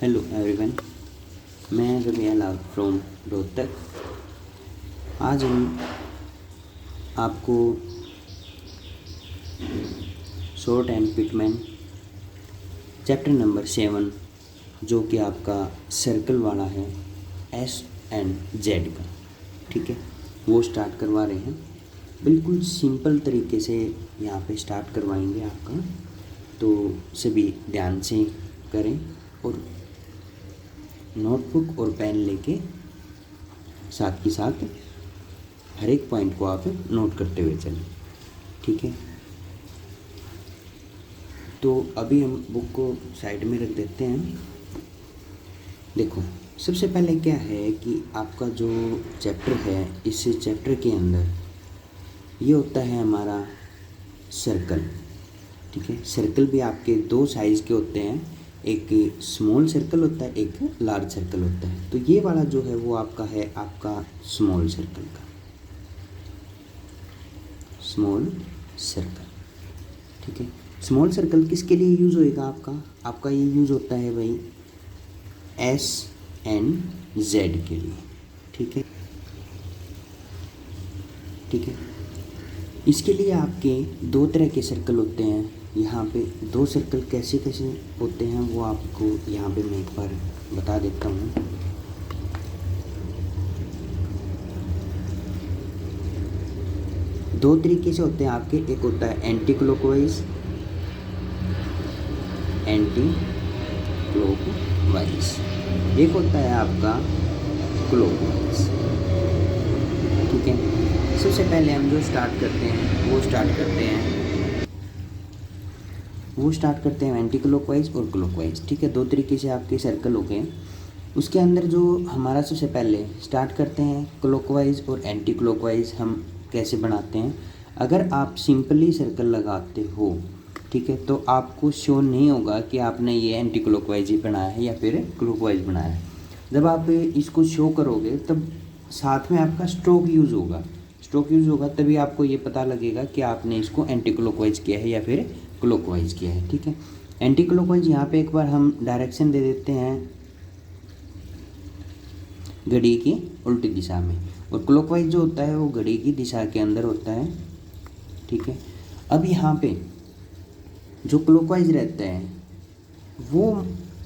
Hello everyone, मैं रबिया लाल from Rohtak. आज हम आपको शॉर्ट एंड फिटमैन चैप्टर नंबर 7 जो कि आपका सर्कल वाला है एस एंड जेड का, ठीक है, वो स्टार्ट करवा रहे हैं। बिल्कुल सिंपल तरीके से यहाँ पे स्टार्ट करवाएंगे आपका, तो सभी ध्यान से करें और नोटबुक और पेन लेके साथ ही साथ हर एक पॉइंट को आप नोट करते हुए चलें, ठीक है। तो अभी हम बुक को साइड में रख देते हैं। देखो, सबसे पहले क्या है कि आपका जो चैप्टर है, इस चैप्टर के अंदर ये होता है हमारा सर्कल, ठीक है। सर्कल भी आपके दो साइज़ के होते हैं, एक स्मॉल सर्कल होता है, एक लार्ज सर्कल होता है। तो ये वाला जो है वो आपका है आपका स्मॉल सर्कल का, स्मॉल सर्कल, ठीक है। स्मॉल सर्कल किसके लिए यूज़ होएगा आपका ये यूज़ होता है भाई एस एंड जेड के लिए, ठीक है, ठीक है। इसके लिए आपके दो तरह के सर्कल होते हैं। यहाँ पे दो सर्कल कैसे कैसे होते हैं वो आपको यहाँ पे मैं एक बार बता देता हूँ। दो तरीके से होते हैं आपके, एक होता है एंटी क्लॉकवाइज, एक होता है आपका क्लॉकवाइज, ठीक है। सबसे पहले हम जो स्टार्ट करते हैं वो स्टार्ट करते हैं एंटी क्लॉकवाइज और क्लॉकवाइज, ठीक है। दो तरीके से आपके सर्कल हो गए। उसके अंदर जो हमारा सबसे पहले स्टार्ट करते हैं क्लॉकवाइज और एंटी क्लॉकवाइज हम कैसे बनाते हैं। अगर आप सिंपली सर्कल लगाते हो, ठीक है, तो आपको शो नहीं होगा कि आपने ये एंटी क्लॉकवाइज ही बनाया है या फिर क्लॉकवाइज बनाया है। जब आप इसको शो करोगे तब साथ में आपका स्ट्रोक यूज़ होगा, तभी आपको ये पता लगेगा कि आपने इसको एंटी क्लॉकवाइज किया है या फिर क्लॉकवाइज किया है, ठीक है। एंटी क्लॉकवाइज यहाँ पे एक बार हम डायरेक्शन दे देते हैं घड़ी की उल्टी दिशा में, और क्लॉकवाइज जो होता है वो घड़ी की दिशा के अंदर होता है, ठीक है। अब यहाँ पे जो क्लॉकवाइज रहता है वो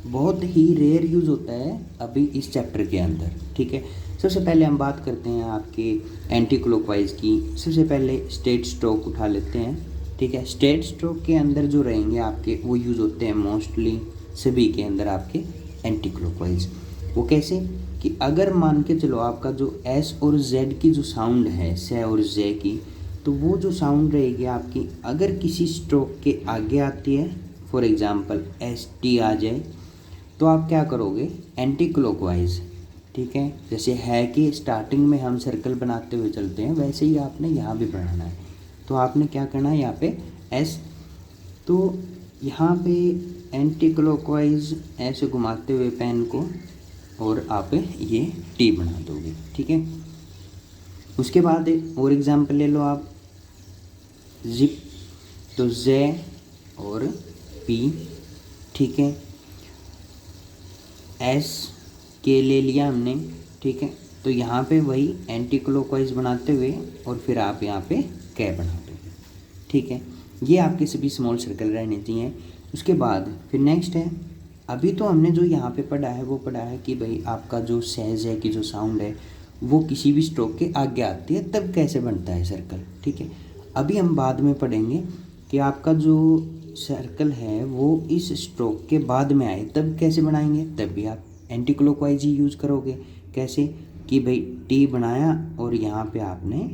बहुत ही रेयर यूज़ होता है अभी इस चैप्टर के अंदर, ठीक है। सबसे पहले हम बात करते हैं आपके एंटी क्लॉकवाइज की। सबसे पहले स्ट्रेट स्ट्रोक उठा लेते हैं, ठीक है। स्ट्रेट स्ट्रोक के अंदर जो रहेंगे आपके वो यूज़ होते हैं मोस्टली सभी के अंदर आपके एंटी क्लॉकवाइज। वो कैसे कि अगर मान के चलो आपका जो एस और जेड की जो साउंड है, से और जे की, तो वो जो साउंड रहेगी आपकी अगर किसी स्ट्रोक के आगे आती है, फॉर एग्जांपल एस टी आ जाए, तो आप क्या करोगे एंटी क्लॉकवाइज, ठीक है। जैसे है कि स्टार्टिंग में हम सर्कल बनाते हुए चलते हैं, वैसे ही आपने यहाँ भी बनाना है। तो आपने क्या करना है, यहाँ पे एस, तो यहाँ पे एंटी क्लॉकवाइज ऐसे घुमाते हुए पेन को और आप ये टी बना दोगे, ठीक है। उसके बाद और एग्जांपल ले लो आप जिप, तो जे और पी, ठीक है। एस के ले लिया हमने, ठीक है। तो यहाँ पे वही एंटी क्लॉकवाइज बनाते हुए और फिर आप यहाँ पे कै बना दोगे, ठीक है। ये आपके सभी स्मॉल सर्कल रहने चाहिए। उसके बाद फिर नेक्स्ट है, अभी तो हमने जो यहाँ पे पढ़ा है वो पढ़ा है कि भाई आपका जो सहज है कि जो साउंड है वो किसी भी स्ट्रोक के आगे आती है, तब कैसे बनता है सर्कल, ठीक है। अभी हम बाद में पढ़ेंगे कि आपका जो सर्कल है वो इस स्ट्रोक के बाद में आए तब कैसे बनाएंगे, तब भी आप एंटी क्लॉकवाइज ही यूज़ करोगे। कैसे कि भाई टी बनाया और यहाँ पे आपने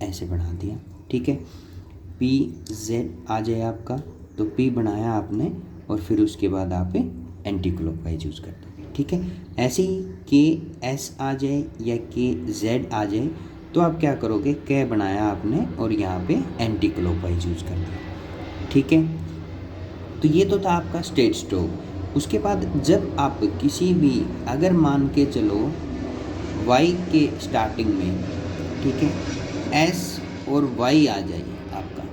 ऐसे बना दिया, ठीक है। पी जेड आ जाए आपका, तो पी बनाया आपने और फिर उसके बाद आप एंटी क्लॉकवाइज यूज़ कर दोगे, ठीक है। ऐसे ही के एस आ जाए या के जेड आ जाए, तो आप क्या करोगे, कै बनाया आपने और यहाँ पे एंटी क्लॉकवाइज यूज़ कर दिया, ठीक है। तो ये तो था आपका स्ट्रेट स्ट्रोक। उसके बाद जब आप किसी भी, अगर मान के चलो वाई के स्टार्टिंग में, ठीक है, एस और वाई आ जाए आपका,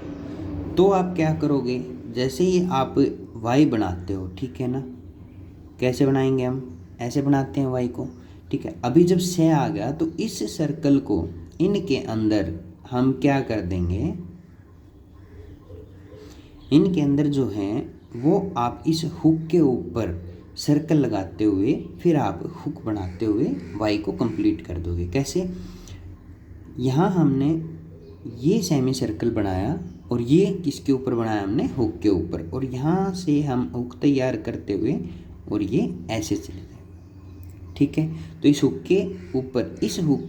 तो आप क्या करोगे, जैसे ही आप वाई बनाते हो, ठीक है ना, कैसे बनाएंगे हम, ऐसे बनाते हैं वाई को, ठीक है। अभी जब से आ गया तो इस सर्कल को इनके अंदर हम क्या कर देंगे, इनके अंदर जो है वो आप इस हुक के ऊपर सर्कल लगाते हुए फिर आप हुक बनाते हुए वाई को कंप्लीट कर दोगे। कैसे, यहाँ हमने ये सेमी सर्कल बनाया और ये किसके ऊपर बनाया हमने, हुक के ऊपर, और यहाँ से हम हुक तैयार करते हुए और ये ऐसे चले गए, ठीक है। तो इस हुक के ऊपर इस हुक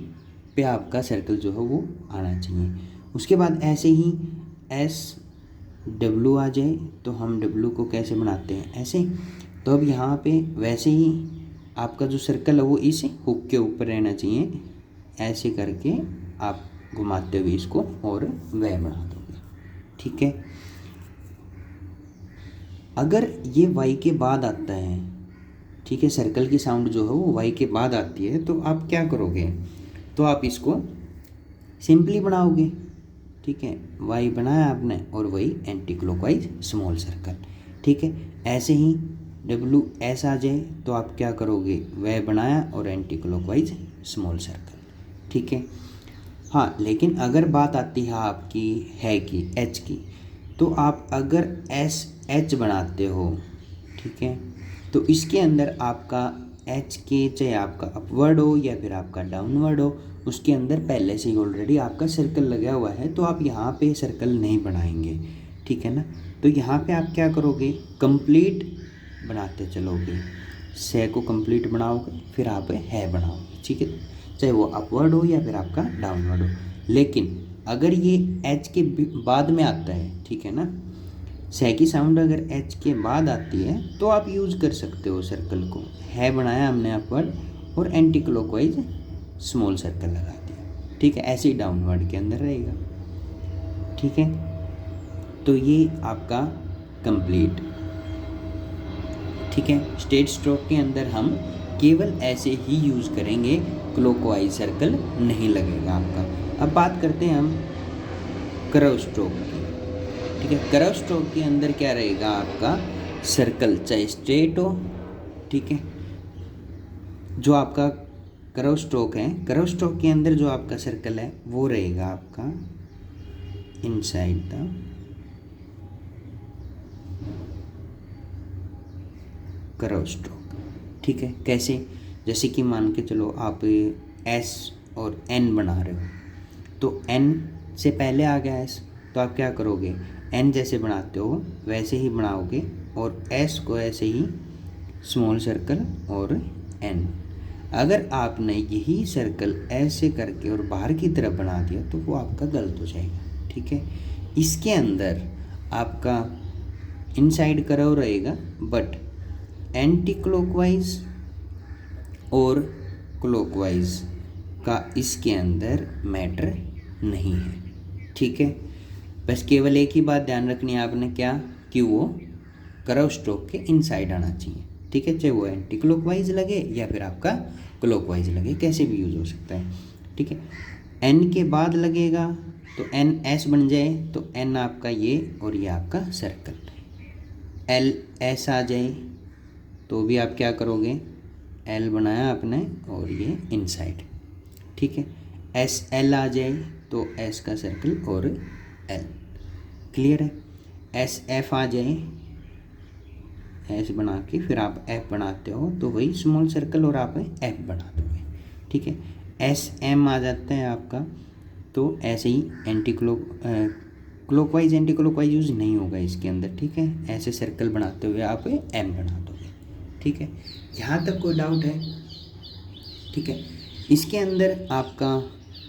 पे आपका सर्कल जो है वो आना चाहिए। उसके बाद ऐसे ही एस डब्लू आ जाए तो हम डब्लू को कैसे बनाते हैं, ऐसे। तो अब यहाँ पे वैसे ही आपका जो सर्कल है वो इस हुक के ऊपर रहना चाहिए, ऐसे करके आप घुमाते हुए इसको और वह बना दोगे, ठीक है। अगर ये वाई के बाद आता है, ठीक है, सर्कल की साउंड जो है वो वाई के बाद आती है, तो आप क्या करोगे, तो आप इसको सिंपली बनाओगे, ठीक है। वाई बनाया आपने और वही एंटी क्लॉकवाइज स्मॉल सर्कल, ठीक है। ऐसे ही डब्लू एस आ जाए तो आप क्या करोगे, वह बनाया और एंटी क्लॉकवाइज स्मॉल सर्कल, ठीक है। हाँ, लेकिन अगर बात आती है आपकी है कि एच की, तो आप अगर एस एच बनाते हो, ठीक है, तो इसके अंदर आपका एच के चाहे आपका अपवर्ड हो या फिर आपका डाउनवर्ड हो, उसके अंदर पहले से ही ऑलरेडी आपका सर्कल लगा हुआ है, तो आप यहाँ पे सर्कल नहीं बनाएंगे, ठीक है ना। तो यहाँ पे आप क्या करोगे, कंप्लीट बनाते चलोगे, से को कंप्लीट बनाओगे फिर आप है बनाओगे, ठीक है, चाहे वो अपवर्ड हो या फिर आपका डाउनवर्ड हो। लेकिन अगर ये एच के बाद में आता है, ठीक है ना, से की साउंड अगर एच के बाद आती है तो आप यूज़ कर सकते हो सर्कल को, है बनाया हमने अपवर्ड और एंटी क्लॉकवाइज स्मॉल सर्कल लगा दिया, ठीक है। ऐसे ही डाउनवर्ड के अंदर रहेगा, ठीक है। तो ये आपका कंप्लीट, ठीक है। स्ट्रेट स्ट्रोक के अंदर हम केवल ऐसे ही यूज़ करेंगे, क्लॉकवाइज सर्कल नहीं लगेगा आपका। अब बात करते हैं हम कर्व स्ट्रोक की, ठीक है। कर्व स्ट्रोक के अंदर क्या रहेगा आपका, सर्कल चाहे स्ट्रेट हो, ठीक है। जो आपका कर्व स्ट्रोक है, कर्व स्ट्रोक के अंदर जो आपका सर्कल है वो रहेगा आपका इनसाइड द कर्व स्ट्रोक, ठीक है। कैसे, जैसे कि मान के चलो आप एस और एन बना रहे हो, तो एन से पहले आ गया एस, तो आप क्या करोगे, एन जैसे बनाते हो वैसे ही बनाओगे और एस को ऐसे ही स्मॉल सर्कल और एन। अगर आपने यही सर्कल ऐसे करके और बाहर की तरफ बना दिया तो वो आपका गलत हो जाएगा, ठीक है। इसके अंदर आपका इनसाइड कर्व रहेगा, बट एंटी क्लॉकवाइज और क्लॉकवाइज का इसके अंदर मैटर नहीं है, ठीक है। बस केवल एक ही बात ध्यान रखनी है आपने, क्या, कि वो कर्व स्ट्रोक के इनसाइड आना चाहिए, ठीक है, चाहे वो एंटी क्लॉकवाइज लगे या फिर आपका क्लॉकवाइज लगे, कैसे भी यूज हो सकता है, ठीक है। एन के बाद लगेगा तो एन एस बन जाए तो एन आपका ये और ये आपका सर्कल, एल एस आ जाए तो भी आप क्या करोगे, एल बनाया आपने और ये इनसाइड, ठीक है। एस एल आ जाए तो एस का सर्कल और एल, क्लियर है। एस एफ आ जाए, एस बना के फिर आप एफ बनाते हो तो वही स्मॉल सर्कल और आप एफ बना दोगे, ठीक है। एस एम आ जाता है आपका, तो ऐसे ही anti clockwise anti clockwise use नहीं होगा इसके अंदर, ठीक है। ऐसे सर्कल बनाते हुए आप एम बना दोगे, ठीक है। यहाँ तक कोई डाउट है, ठीक है। इसके अंदर आपका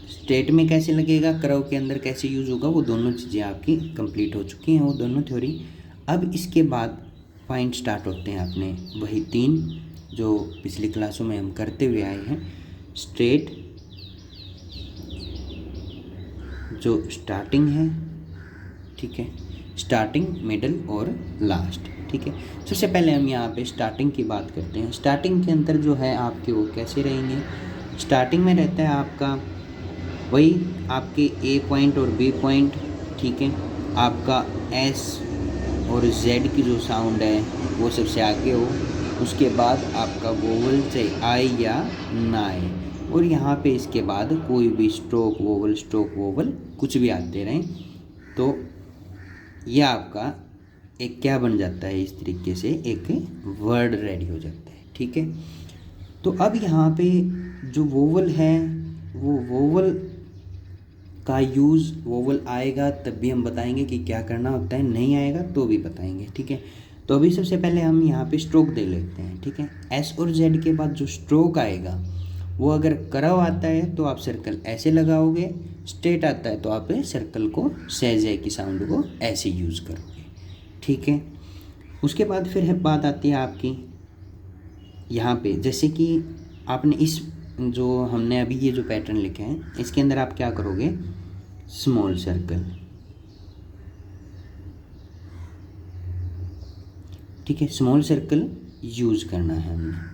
स्ट्रेट में कैसे लगेगा, कर्व के अंदर कैसे यूज़ होगा, वो दोनों चीज़ें आपकी कंप्लीट हो चुकी हैं, वो दोनों थ्योरी। अब इसके बाद पॉइंट स्टार्ट होते हैं अपने वही 3 जो पिछली क्लासों में हम करते हुए आए हैं। स्ट्रेट जो स्टार्टिंग है, ठीक है, स्टार्टिंग, मिडल और लास्ट, ठीक है। सबसे पहले हम यहाँ पे स्टार्टिंग की बात करते हैं। स्टार्टिंग के अंदर जो है आपके वो कैसे रहेंगे, स्टार्टिंग में रहता है आपका वही आपके ए पॉइंट और बी पॉइंट, ठीक है। आपका एस और जेड की जो साउंड है वो सबसे आगे हो, उसके बाद आपका वोवल चाहे आए या ना आए, और यहाँ पे इसके बाद कोई भी स्ट्रोक वोवल कुछ भी आते रहें, तो यह आपका एक क्या बन जाता है, इस तरीके से एक वर्ड रेडी हो जाता है। ठीक है, तो अब यहाँ पे जो वोवल है वो वोवल का यूज़, वोवल आएगा तब भी हम बताएंगे कि क्या करना होता है, नहीं आएगा तो भी बताएंगे। ठीक है, तो अभी सबसे पहले हम यहाँ पे स्ट्रोक दे लेते हैं। ठीक है, एस और जेड के बाद जो स्ट्रोक आएगा वो अगर करव आता है तो आप सर्कल ऐसे लगाओगे, स्ट्रेट आता है तो आप सर्कल को सहजे की साउंड को ऐसे यूज़ करोगे। ठीक है, उसके बाद फिर बात आती है आपकी यहाँ पे, जैसे कि आपने इस जो हमने अभी ये जो पैटर्न लिखे हैं इसके अंदर आप क्या करोगे, स्मॉल सर्कल। ठीक है, स्मॉल सर्कल यूज़ करना है हमने।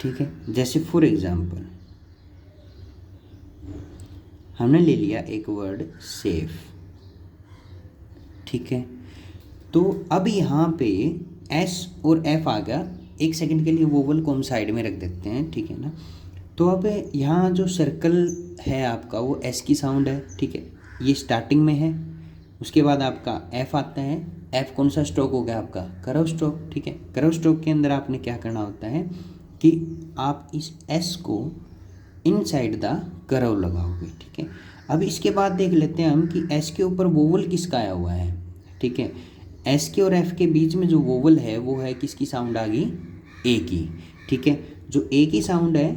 ठीक है, जैसे फॉर एग्जांपल हमने ले लिया एक वर्ड सेफ। ठीक है, तो अब यहाँ पे एस और एफ आ गया, एक सेकंड के लिए वोवल को हम साइड में रख देते हैं। ठीक है ना, तो अब यहाँ जो सर्कल है आपका वो एस की साउंड है। ठीक है, ये स्टार्टिंग में है, उसके बाद आपका एफ आता है। एफ कौन सा स्ट्रोक हो गया आपका, करव स्ट्रोक। ठीक है, करव स्ट्रोक के अंदर आपने क्या करना होता है कि आप इस एस को इनसाइड द करव लगाओगे। ठीक है, अब इसके बाद देख लेते हैं हम कि एस के ऊपर वोवल किसका आया हुआ है। ठीक है, एस के और एफ के बीच में जो वोवल है वो है किसकी साउंड आ गई, ए की। ठीक है, जो ए की साउंड है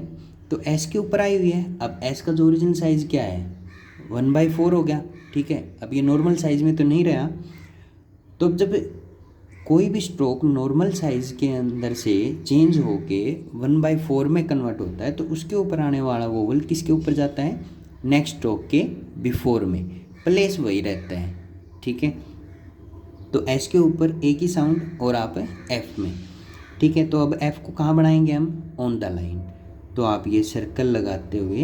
तो एस के ऊपर आई हुई है। अब एस का जो ओरिजिनल साइज़ क्या है, 1/4 हो गया। ठीक है, अब ये नॉर्मल साइज़ में तो नहीं रहा, तो अब जब कोई भी स्ट्रोक नॉर्मल साइज़ के अंदर से चेंज होके 1/4 में कन्वर्ट होता है तो उसके ऊपर आने वाला वोवल किसके ऊपर जाता है, नेक्स्ट स्ट्रोक के बिफोर में, प्लेस वही रहता है। ठीक है, तो एस के ऊपर ए की साउंड और आप एफ में। ठीक है, तो अब एफ को कहाँ बनाएंगे हम, ऑन द लाइन, तो आप ये सर्कल लगाते हुए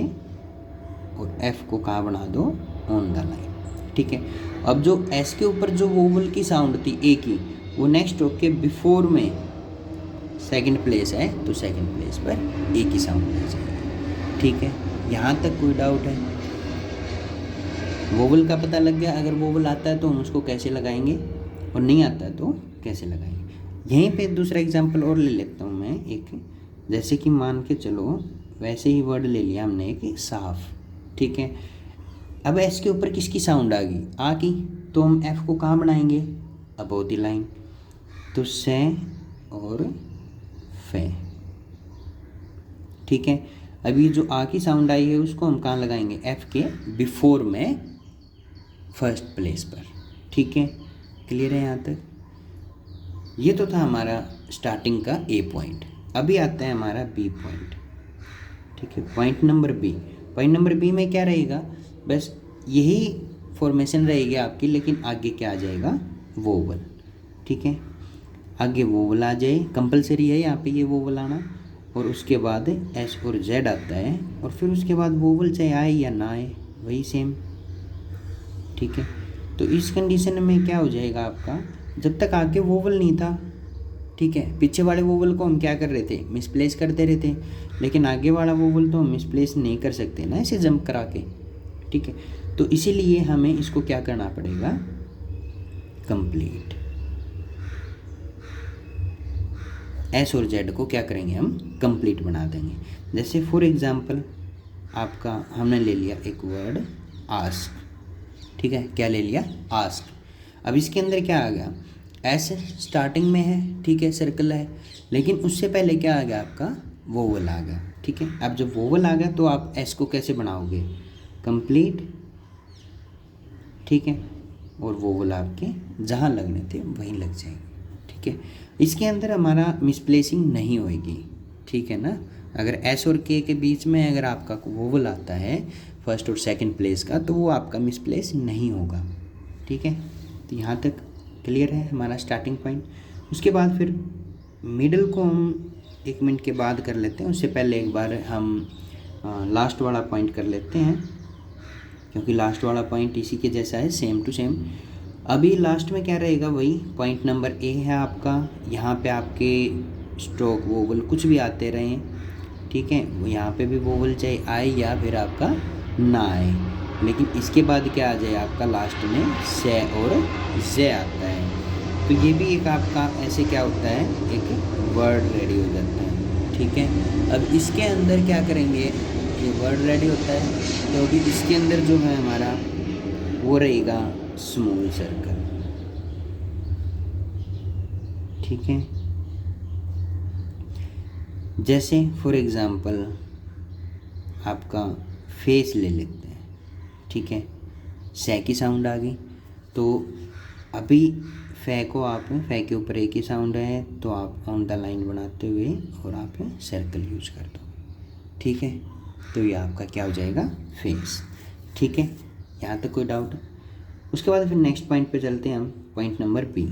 और एफ को कहाँ बना दो, ऑन द लाइन। ठीक है, अब जो एस के ऊपर जो वोवल की साउंड थी ए की, वो नेक्स्ट स्ट्रोक के बिफोर में सेकंड प्लेस है तो सेकंड प्लेस पर ए की साउंड आ जाएगी। ठीक है, यहाँ तक कोई डाउट है, वोवल का पता लग गया। अगर वोवल आता है तो हम उसको कैसे लगाएंगे और नहीं आता है तो कैसे लगाएंगे। यहीं पे दूसरा एग्जांपल और ले लेता हूँ मैं एक, जैसे कि मान के चलो वैसे ही वर्ड ले लिया हमने एक साफ। ठीक है, अब एस के ऊपर किसकी साउंड आ गई, आ की, तो हम एफ को कहाँ बनाएंगे, अबव द लाइन, तो से और फे। ठीक है, अभी जो आ की साउंड आई है उसको हम कहाँ लगाएंगे, एफ के बिफोर में फर्स्ट प्लेस पर। ठीक है, क्लियर है यहाँ तक। ये तो था हमारा स्टार्टिंग का ए पॉइंट। अभी आता है हमारा बी पॉइंट। ठीक है, point number B. Point number B में क्या रहेगा, बस यही फॉर्मेशन रहेगी आपकी, लेकिन आगे क्या आ जाएगा, वोवल। ठीक है, आगे वोवल आ जाए, कंपलसरी है यहाँ पे ये वोवल आना, और उसके बाद एस और जेड आता है, और फिर उसके बाद वोवल चाहे आए या ना आए वही सेम। ठीक है, तो इस कंडीशन में क्या हो जाएगा आपका, जब तक आगे वोवल नहीं था, ठीक है, पीछे वाले वोवल को हम क्या कर रहे थे, मिसप्लेस करते रहते, लेकिन आगे वाला वोवल तो हम मिसप्लेस नहीं कर सकते ना इसे जंप करा के। ठीक है, तो इसीलिए हमें इसको क्या करना पड़ेगा, कंप्लीट। एस और जेड को क्या करेंगे हम, कंप्लीट बना देंगे। जैसे फॉर एग्जांपल आपका हमने ले लिया एक वर्ड आस्क। ठीक है, क्या ले लिया, आस्क। अब इसके अंदर क्या आ गया, एस स्टार्टिंग में है, ठीक है, सर्कल है, लेकिन उससे पहले क्या आ गया आपका, वोवल आ गया। ठीक है, अब जब वोवल आ गया तो आप एस को कैसे बनाओगे, कंप्लीट। ठीक है, और वोवल आपके जहाँ लगने थे वहीं लग जाएंगे। ठीक है, इसके अंदर हमारा मिसप्लेसिंग नहीं होएगी। ठीक है ना, अगर एस और के के बीच में अगर आपका वोवल आता है फर्स्ट और सेकंड प्लेस का, तो वो आपका मिसप्लेस नहीं होगा। ठीक है, तो यहाँ तक क्लियर है हमारा स्टार्टिंग पॉइंट। उसके बाद फिर मिडल को हम 1 मिनट के बाद कर लेते हैं, उससे पहले एक बार हम लास्ट वाला पॉइंट कर लेते हैं, क्योंकि लास्ट वाला पॉइंट इसी के जैसा है, सेम टू सेम। अभी लास्ट में क्या रहेगा, वही पॉइंट नंबर ए है आपका। यहाँ पे आपके स्ट्रोक वोवल कुछ भी आते रहें, ठीक है। यहाँ पे भी वोवल चाहे आए या फिर आपका ना आए, लेकिन इसके बाद क्या आ जाए आपका लास्ट में से और जे आता है। तो ये भी एक आपका ऐसे क्या होता है, एक वर्ड रेडी हो जाता है, ठीक है। अब इसके अंदर क्या करेंगे, ये वर्ड रेडी होता है, तो अभी इसके अंदर जो है हमारा वो रहेगा स्मॉल सर्कल, ठीक है। जैसे फॉर एग्ज़ाम्पल आपका फेस ले लेते हैं, ठीक है। से की साउंड आ गई, तो अभी फे को आप फे के ऊपर एक ही साउंड है, तो आप ऑन द लाइन बनाते हुए और आप सर्कल यूज कर दो, ठीक है। तो ये आपका क्या हो जाएगा, फेस, ठीक है। यहाँ तक कोई डाउट? उसके बाद फिर नेक्स्ट पॉइंट पे चलते हैं हम, point number B.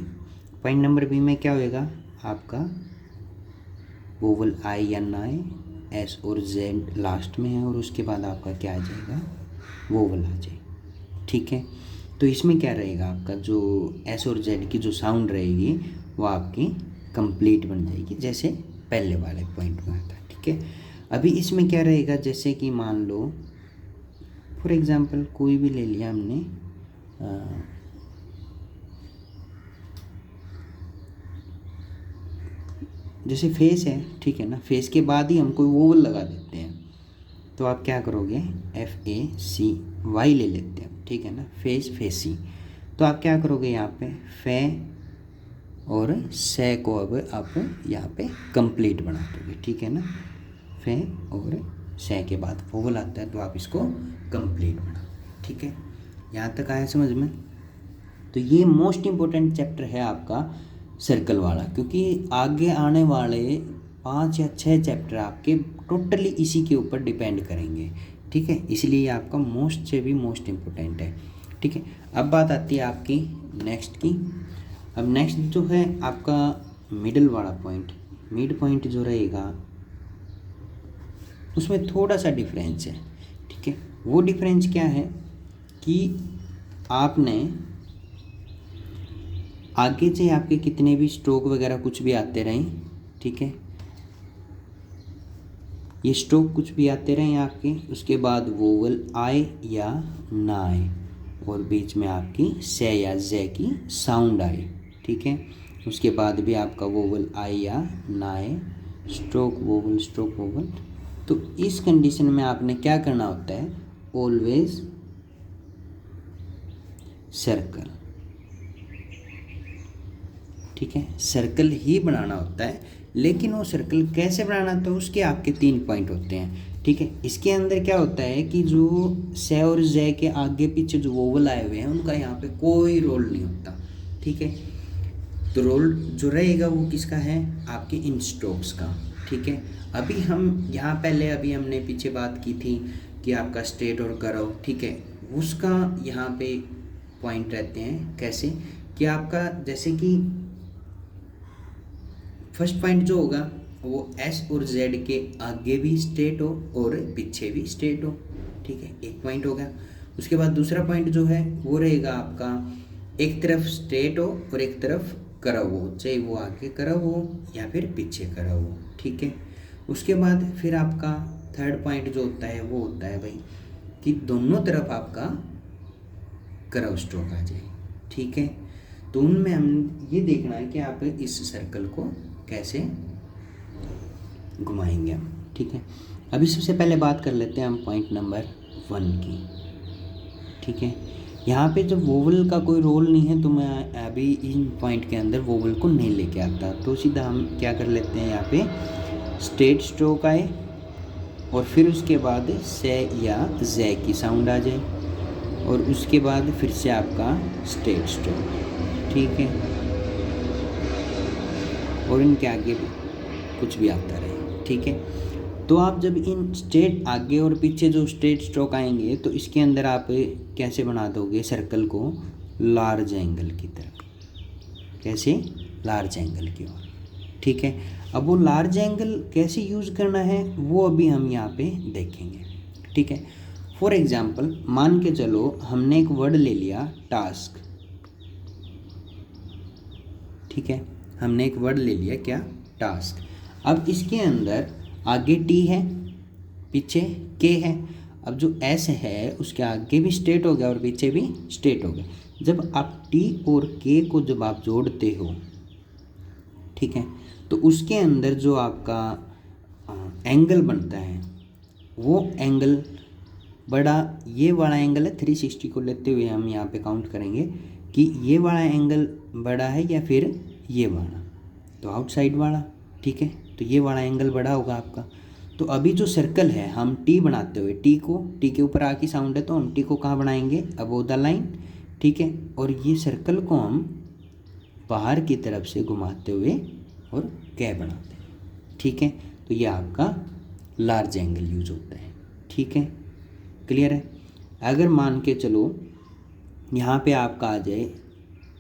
Point number B में क्या होएगा आपका, वोवल आई या ना आए, एस और जेड लास्ट में है, और उसके बाद आपका क्या आ जाएगा, वोवल आ जाए, ठीक है। तो इसमें क्या रहेगा आपका, जो एस और जेड की जो साउंड रहेगी वो आपकी कंप्लीट बन जाएगी, जैसे पहले वाले पॉइंट में आता है, ठीक है। अभी इसमें क्या रहेगा, जैसे कि मान लो फॉर एग्ज़ाम्पल कोई भी ले लिया हमने, जैसे फेस है, ठीक है ना, फेस के बाद ही हम कोई वोवल लगा देते हैं, तो आप क्या करोगे, FACY ले लेते हैं, ठीक है ना, फेस फेसी। तो आप क्या करोगे यहाँ पे फे और से को अब आप यहाँ पे कंप्लीट बना दोगे, ठीक है ना। फे और से के बाद वोवल आता है, तो आप इसको कंप्लीट बना, ठीक है। यहाँ तक आया समझ में? तो ये मोस्ट इम्पोर्टेंट चैप्टर है आपका सर्कल वाला, क्योंकि आगे आने वाले 5 या 6 चैप्टर आपके टोटली इसी के ऊपर डिपेंड करेंगे, ठीक है। इसलिए आपका मोस्ट से भी मोस्ट इम्पोर्टेंट है, ठीक है। अब बात आती है आपकी नेक्स्ट की। अब नेक्स्ट जो है आपका मिडल वाला पॉइंट, मिड पॉइंट जो रहेगा उसमें थोड़ा सा डिफरेंस है, ठीक है। वो डिफरेंस क्या है कि आपने आगे से आपके कितने भी स्ट्रोक वगैरह कुछ भी आते रहें, ठीक है, ये स्ट्रोक कुछ भी आते रहें आपके, उसके बाद वोवल आए या ना आए, और बीच में आपकी से या जे की साउंड आए, ठीक है। उसके बाद भी आपका वोवल आए या ना आए, स्ट्रोक वोवल। तो इस कंडीशन में आपने क्या करना होता है, ऑलवेज सर्कल, ठीक है, सर्कल ही बनाना होता है। लेकिन वो सर्कल कैसे बनाना होता है, उसके आपके 3 पॉइंट होते हैं, ठीक है। इसके अंदर क्या होता है कि जो से और जे के आगे पीछे जो वोवल आए हुए हैं उनका यहाँ पे कोई रोल नहीं होता, ठीक है। तो रोल जो रहेगा वो किसका है, आपके इन स्ट्रोक्स का, ठीक है। अभी हम यहाँ पहले अभी हमने पीछे बात की थी कि आपका स्ट्रेट और करव, ठीक है, उसका यहाँ पे पॉइंट रहते हैं कैसे कि आपका जैसे कि फर्स्ट पॉइंट जो होगा वो एस और जेड के आगे भी स्ट्रेट हो और पीछे भी स्ट्रेट हो, ठीक है, एक पॉइंट हो गया। उसके बाद दूसरा पॉइंट जो है वो रहेगा आपका एक तरफ स्ट्रेट हो और एक तरफ करव हो, चाहे वो आगे करव हो या फिर पीछे करव हो, ठीक है। उसके बाद फिर आपका थर्ड पॉइंट जो होता है वो होता है भाई कि दोनों तरफ आपका करव स्ट्रोक आ जाए, ठीक है। तो उनमें हम ये देखना है कि आप इस सर्कल को कैसे घुमाएंगे हम, ठीक है। अभी सबसे पहले बात कर लेते हैं हम पॉइंट नंबर 1 की, ठीक है। यहाँ पे जब वोवल का कोई रोल नहीं है तो मैं अभी इन पॉइंट के अंदर वोवल को नहीं लेके आता, तो सीधा हम क्या कर लेते हैं, यहाँ पे स्ट्रेट स्ट्रोक आए और फिर उसके बाद से या जे की साउंड आ जाए और उसके बाद फिर से आपका स्ट्रेट स्ट्रोक, ठीक है, और इनके आगे भी कुछ भी आता रहे, ठीक है। तो आप जब इन स्ट्रेट आगे और पीछे जो स्ट्रेट स्ट्रोक आएंगे तो इसके अंदर आप कैसे बना दोगे सर्कल को, लार्ज एंगल की तरफ, कैसे, लार्ज एंगल की ओर, ठीक है। अब वो लार्ज एंगल कैसे यूज़ करना है वो अभी हम यहाँ पे देखेंगे, ठीक है। फॉर एग्जाम्पल मान के चलो हमने एक वर्ड ले लिया टास्क, ठीक है, हमने एक वर्ड ले लिया क्या, टास्क। अब इसके अंदर आगे टी है, पीछे के है। अब जो एस है उसके आगे भी स्ट्रेट हो गया और पीछे भी स्ट्रेट हो गया। जब आप टी और के को जब आप जोड़ते हो, ठीक है, तो उसके अंदर जो आपका एंगल बनता है वो एंगल बड़ा, ये वाला एंगल है 360 को लेते हुए हम यहाँ पे काउंट करेंगे कि ये वाला एंगल बड़ा है या फिर ये वाला, तो आउटसाइड वाला, ठीक है, तो ये वाला एंगल बड़ा होगा आपका। तो अभी जो सर्कल है हम टी बनाते हुए, टी के ऊपर आ की साउंड है तो हम टी को कहाँ बनाएंगे, अबोव द लाइन, ठीक है, और ये सर्कल को हम बाहर की तरफ से घुमाते हुए और कै बनाते हैं, ठीक है। तो ये आपका लार्ज एंगल यूज होता है, ठीक है, क्लियर है। अगर मान के चलो यहाँ पे आपका आ जाए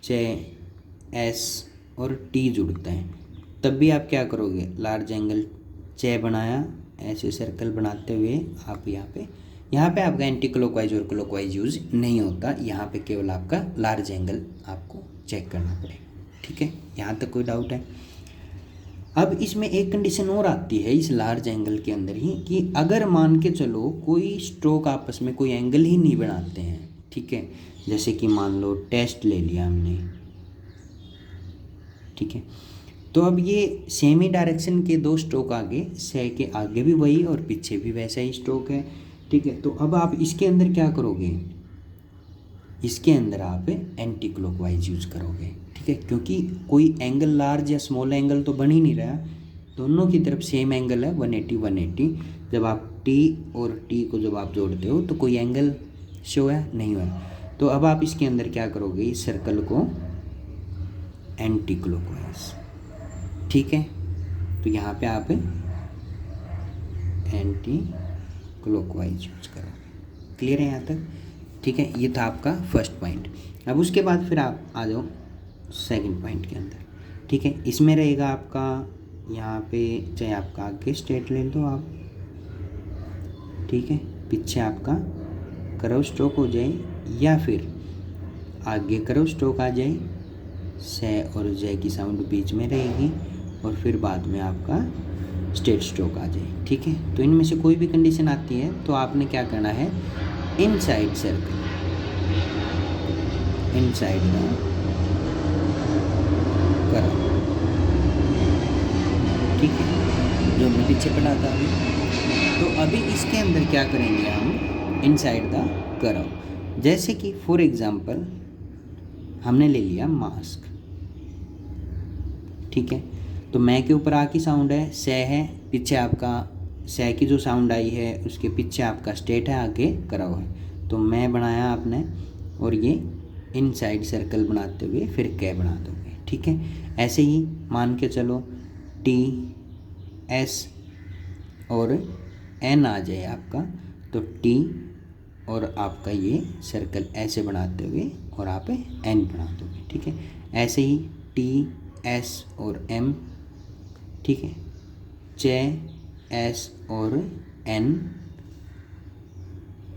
चाहे एस और टी जुड़ता है, तब भी आप क्या करोगे, लार्ज एंगल चे बनाया, ऐसे सर्कल बनाते हुए आप यहाँ पे आपका एंटी क्लॉकवाइज और क्लॉकवाइज यूज नहीं होता, यहाँ पे केवल आपका लार्ज एंगल आपको चेक करना पड़ेगा, ठीक है। यहाँ तक कोई डाउट है? अब इसमें एक कंडीशन और आती है इस लार्ज एंगल के अंदर ही, कि अगर मान के चलो कोई स्ट्रोक आपस में कोई एंगल ही नहीं बनाते हैं, ठीक है, जैसे कि मान लो टेस्ट ले लिया हमने, ठीक है, तो अब ये सेम ही डायरेक्शन के दो स्ट्रोक आगे, से के आगे भी वही और पीछे भी वैसा ही स्ट्रोक है, ठीक है। तो अब आप इसके अंदर क्या करोगे, इसके अंदर आप एंटी क्लॉकवाइज यूज करोगे, ठीक है, क्योंकि कोई एंगल लार्ज या स्मॉल एंगल तो बन ही नहीं रहा, दोनों की तरफ सेम एंगल है 180। जब आप टी और टी को जब आप जोड़ते हो तो कोई एंगल शो है नहीं हुआ। तो अब आप इसके अंदर क्या करोगे, इस सर्कल को एंटी क्लॉकवाइज, ठीक है, तो यहाँ पे आप एंटी क्लॉकवाइज यूज करोगे, क्लियर है यहाँ तक, ठीक है। ये था आपका फर्स्ट पॉइंट। अब उसके बाद फिर आप आ जाओ सेकंड पॉइंट के अंदर, ठीक है। इसमें रहेगा आपका यहाँ पे चाहे आपका आगे स्ट्रेट ले लो आप, ठीक है, पीछे आपका कर्व स्ट्रोक हो जाए या फिर आगे कर्व स्ट्रोक आ जाए, से और जय की साउंड बीच में रहेगी और फिर बाद में आपका स्ट्रेट स्ट्रोक आ जाए, ठीक है। तो इनमें से कोई भी कंडीशन आती है तो आपने क्या करना है, inside circle, inside the curve, ठीक है, जो मैं पीछे पढ़ा था अभी। तो अभी इसके अंदर क्या करेंगे हम, इनसाइड द कर्व, जैसे कि फॉर एग्जांपल हमने ले लिया मास्क, ठीक है, तो मैं के ऊपर आ की साउंड है, से है, पीछे आपका से की जो साउंड आई है उसके पीछे आपका स्ट्रेट है, आगे कर्व है, तो मैं बनाया आपने, और ये इनसाइड सर्कल बनाते हुए फिर कै बना दोगे, ठीक है। ऐसे ही मान के चलो टी एस और एन आ जाए आपका, तो टी और आपका ये सर्कल ऐसे बनाते हुए और आप एन बना दोगे, ठीक है। ऐसे ही टी एस और एम, ठीक है, चे एस और एन,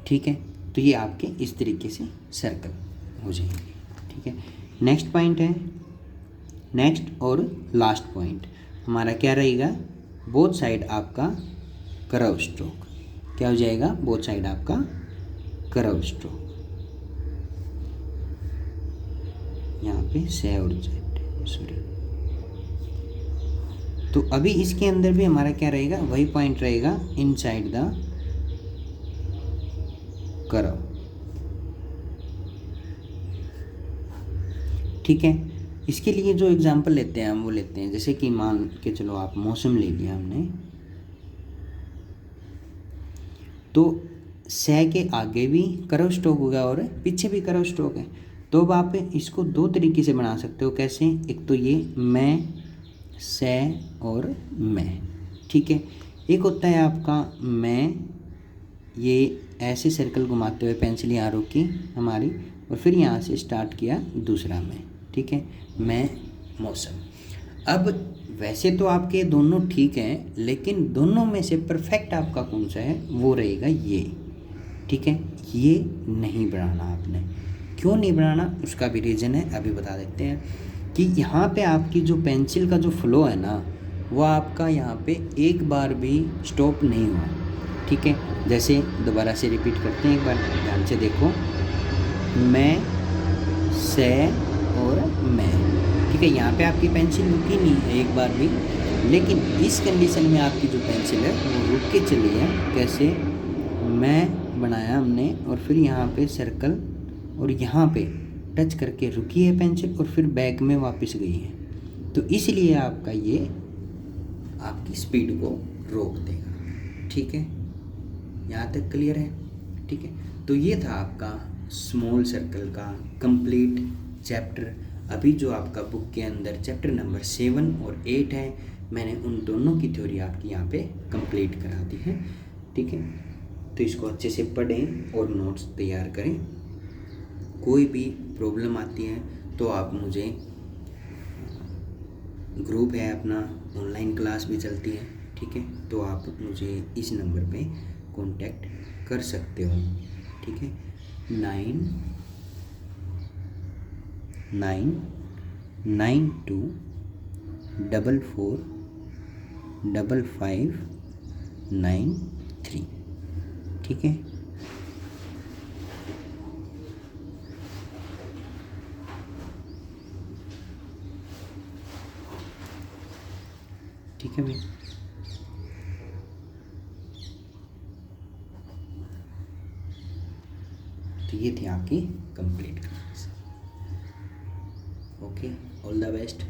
ठीक है। तो ये आपके इस तरीके से सर्कल हो जाएंगे, ठीक है। नेक्स्ट पॉइंट है, नेक्स्ट और लास्ट पॉइंट हमारा क्या रहेगा, बोथ साइड आपका कर्व स्ट्रोक, क्या हो जाएगा, बोथ साइड आपका कर्व स्ट्रोक, यहाँ पे से और जेड, सॉरी। तो अभी इसके अंदर भी हमारा क्या रहेगा, वही पॉइंट रहेगा, इनसाइड द कर्व, ठीक है। इसके लिए जो एग्जांपल लेते हैं हम वो लेते हैं, जैसे कि मान के चलो आप मौसम ले लिया हमने, तो से के आगे भी कर्व स्ट्रोक होगा और पीछे भी कर्व स्ट्रोक है, तो अब आप इसको दो तरीके से बना सकते हो, कैसे, एक तो ये मैं से और मैं, ठीक है, एक होता है आपका मैं, ये ऐसे सर्कल घुमाते हुए पेंसिल यहाँ रोकी हमारी और फिर यहाँ से स्टार्ट किया दूसरा मैं, ठीक है, मैं मौसम। अब वैसे तो आपके दोनों ठीक हैं, लेकिन दोनों में से परफेक्ट आपका कौन सा है, वो रहेगा ये, ठीक है। ये नहीं बनाना आपने, क्यों नहीं बनाना उसका भी रीज़न है, अभी बता देते हैं कि यहाँ पे आपकी जो पेंसिल का जो फ्लो है ना, वो आपका यहाँ पे एक बार भी स्टॉप नहीं हुआ, ठीक है। जैसे दोबारा से रिपीट करते हैं, एक बार ध्यान से देखो, मैं, से और मैं, ठीक है। यहाँ पे आपकी पेंसिल रुकी नहीं है एक बार भी, लेकिन इस कंडीशन में आपकी जो पेंसिल है वो रुक के चली है। कैसे? मैं बनाया हमने और फिर यहाँ पे सर्कल और यहाँ पे टच करके रुकी है पेंसिल और फिर बैक में वापस गई है, तो इसलिए आपका ये आपकी स्पीड को रोक देगा, ठीक है। यहाँ तक क्लियर है? ठीक है, तो ये था आपका स्मॉल सर्कल का कंप्लीट चैप्टर। अभी जो आपका बुक के अंदर चैप्टर नंबर 7 और 8 है, मैंने उन दोनों की थ्योरी आपकी यहाँ पे कंप्लीट करा दी है, ठीक है। तो इसको अच्छे से पढ़ें और नोट्स तैयार करें। कोई भी प्रॉब्लम आती है तो आप मुझे, ग्रुप है अपना, ऑनलाइन क्लास भी चलती है, ठीक है, तो आप मुझे इस नंबर पे कांटेक्ट कर सकते हो, ठीक है। 9992445593, ठीक है। ठीक है भाई, तो ये थी आपकी complete class. Okay, all the best.